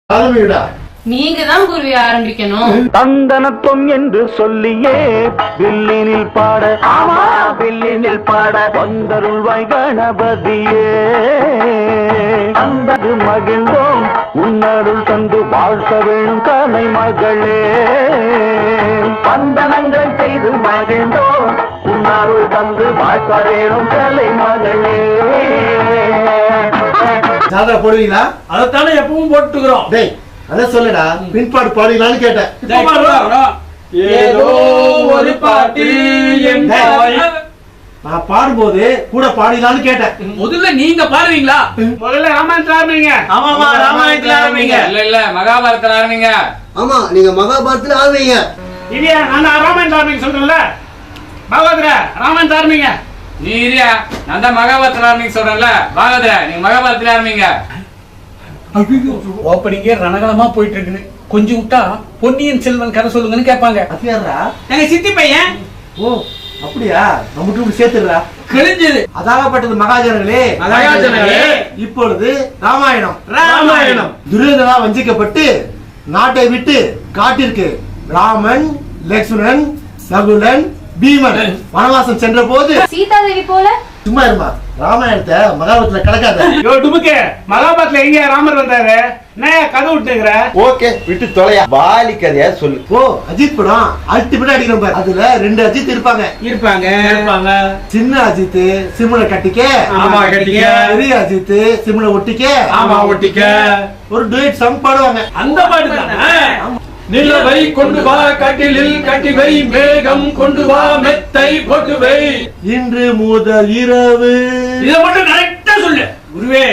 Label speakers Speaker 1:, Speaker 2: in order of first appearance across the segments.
Speaker 1: நீங்க தான் குருவி ஆரம்பிக்கணும்.
Speaker 2: தந்தனத்துவம் என்று சொல்லியே வில்லினில் பாட, ஆமா வில்லினில் பாட வந்தருள்வாய் கணபதியே. அந்தது மகிழ்ந்தோம் உன்னருள் தந்து வாழ்க்க வேணும் கலை மகளே. வந்தனங்கள் செய்து மகிழ்ந்தோம் உன்னருள் தந்து வாழ்க்க வேணும் கலை மகளே.
Speaker 3: ஜாதா போடுவீங்களா?
Speaker 4: அதைத்தானே எப்பவும் போட்டுக்கிறோம்.
Speaker 3: டேய் அதான் சொல்லடா, பின்பாடு பாடுவீங்களான்னு கேட்டேன்.
Speaker 4: ஏதோ ஒரு பாட்டு
Speaker 3: நான் பாடும்போது கூட பாடுவீங்களான்னு கேட்டேன்.
Speaker 5: முதல்ல நீங்க பாடுவீங்களா?
Speaker 4: முதல்ல ராமாயணத்துல ஆரம்பிங்க.
Speaker 5: ஆமாமா ராமாயணத்துல ஆரம்பிங்க. இல்ல மகாபாரதத்துல ஆரம்பிங்க.
Speaker 6: ஆமா நீங்க மகாபாரதத்துல ஆரம்பிங்க.
Speaker 4: இல்லையா நான் ராமாயணத்துல ஆரம்பிங்க சொல்றேன்ல. பாகவதர ராமாயணத்துல ஆரம்பிங்க.
Speaker 5: நீ இல்லையா நான் தான் மகாபாரதத்துல ஆரம்பிங்க சொல்றேன்ல. பாகவதர நீங்க மகாபாரதத்துல ஆரம்பிங்க.
Speaker 7: ஓப்பனிங்கே ரணகலமா போயிட்டு இருக்குன்னு கொஞ்சம் விட்டா பொன்னியின் செல்வன் கதை சொல்லுங்கன்னு கேட்பாங்க.
Speaker 3: அத்தியாரா?
Speaker 7: எங்க சித்தி பையன்.
Speaker 3: ஓ அப்படியா? நம்ம இப்படி சேர்த்துடுறா.
Speaker 7: கிழிஞ்சது.
Speaker 3: அதாகப்பட்டது மகாஜனங்களே. இப்பொழுது ராமாயணம்.
Speaker 4: ராமாயணம்.
Speaker 3: துரியோதனா வஞ்சிக்கப்பட்டு நாட்டை விட்டு காட்டிற்கு ராமன், லக்ஷ்மணன், சகுலன், பீமன் வனவாசம் சென்ற போது
Speaker 1: சீதாதேவி போல
Speaker 3: சும்மா இருமா, ராமாயணத்தை மகாபாரதத்துல கிடக்காத.
Speaker 4: யோ டுமுக்கு மகாபாரதத்துல எங்க ராமர் வந்தாரு? என்ன கதை விட்டுங்கிற?
Speaker 6: ஓகே விட்டு தொலையா. வாலி கதையா சொல்லு.
Speaker 3: ஓ அஜித் படம் அல்டிமேட்டா அடிக்கிற பாரு. அதுல 2 அஜித் இருப்பாங்க. சின்ன அஜித் சிம்ரனை கட்டிக்க,
Speaker 4: ஆமா கட்டிக்க.
Speaker 3: பெரிய அஜித் சிம்ரனை ஒட்டிக்க,
Speaker 4: ஆமா ஒட்டிக்க.
Speaker 3: ஒரு டுயட் சாங் பாடுவாங்க.
Speaker 4: அந்த பாட்டு தானே. நிலவை கொண்டு வா கட்டிலில் கட்டி வை, மேகம் கொண்டு வா மெத்தை போட்டு வை.
Speaker 3: இன்று முதல் இரவு.
Speaker 4: இத மட்டும் கரெக்டா சொல்லு குருவே.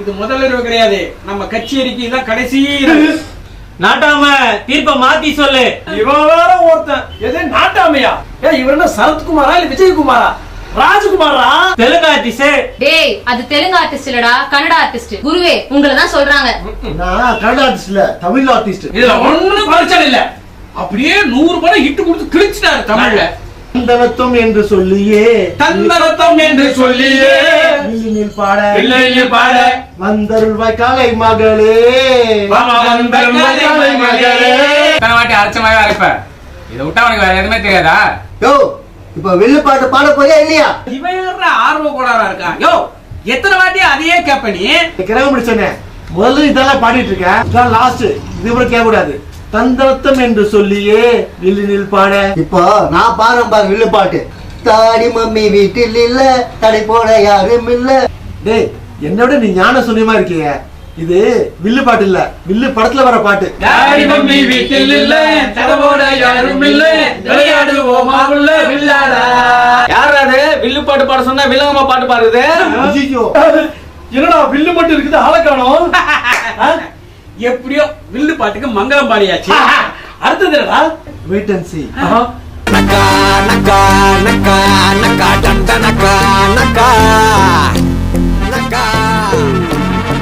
Speaker 4: இது முதல் இரவு கிடையாது, நம்ம கச்சேரிக்கு தான் கடைசி இரவு.
Speaker 7: நாட்டாம தீர்ப்ப மாத்தி சொல்லு.
Speaker 4: இவன் வேற ஒருத்தன். எது நாட்டாமையா? இவர் என்ன சரத்குமாரா இல்ல விஜயகுமாரா? ராஜகுமாரா?
Speaker 7: தெலுங்கு ஆர்டிஸ்ட்.
Speaker 1: டேய் அது தெலுங்கு ஆர்டிஸ்ட் இல்லடா, கன்னடா ஆர்டிஸ்ட். குருவே உங்களை தான் சொல்றாங்க.
Speaker 3: நான் கன்னட ஆர்டிஸ்ட் இல்ல, தமிழ் ஆர்டிஸ்ட்.
Speaker 5: இதுல ஒண்ணும் குறைச்சல் இல்ல. அப்படியே 100 படம் ஹிட் கொடுத்து கிழிச்சிட்டாரு தமிழ்ல.
Speaker 3: தந்தனத்துவம் என்று சொல்லியே,
Speaker 5: தந்தரத்தம் என்று சொல்லியே
Speaker 3: வில்லினில் பாட,
Speaker 5: பிள்ளையில் பாட
Speaker 3: வந்தருள்வாய் காலை மகளே.
Speaker 5: வாட்டி அரைச்சமாக அரைப்ப. இதை விட்டா உனக்கு வேற எதுவுமே தெரியாதா?
Speaker 6: யோ இப்ப வில்லு பாட்டு பாட போறியா இல்லையா?
Speaker 7: இவன் ஆர்வ கோளாரா இருக்கா? யோ எத்தனை வாட்டி அதையே கேப்ப நீ?
Speaker 3: கிரகம் முடிச்சனே முதல்ல இதெல்லாம் பாடிட்டு இருக்கேன். இதான் லாஸ்ட், இது கூட கேட்க கூடாது. தந்தனத்தம் என்று சொல்லியே வில்லினில் பாட.
Speaker 6: இப்போ நான் பாடுறேன் பாரு வில்லு பாட்டு. தாடி மம்மி வீட்டில் இல்ல, தடை போட யாரும் இல்ல.
Speaker 3: டேய் என்னோட நீ ஞான சூன்யமா இருக்கீங்க. இது வில்லு பாட்டு இல்ல, வில்லு படத்துல வர பாட்டு.
Speaker 5: டாடி மம்மி வீட்டில் இல்ல, தடவோட யாரும் இல்ல, விளையாடுவோமா உள்ள வில்லாடா.
Speaker 7: யார் அது வில்லு பாட்டு பாட சொன்னா வில்லங்கமா பாட்டு பாடுறது?
Speaker 3: ஐயோ,
Speaker 4: என்னடா வில்லு மட்டும் இருக்குது, ஆளை காணோம்.
Speaker 7: எப்படியோ வில்லு பாட்டுக்கு மங்களம் பாடியாச்சு.
Speaker 4: அடுத்தது என்னடா?
Speaker 3: Wait and see.
Speaker 2: நக்கா நக்கா நக்கா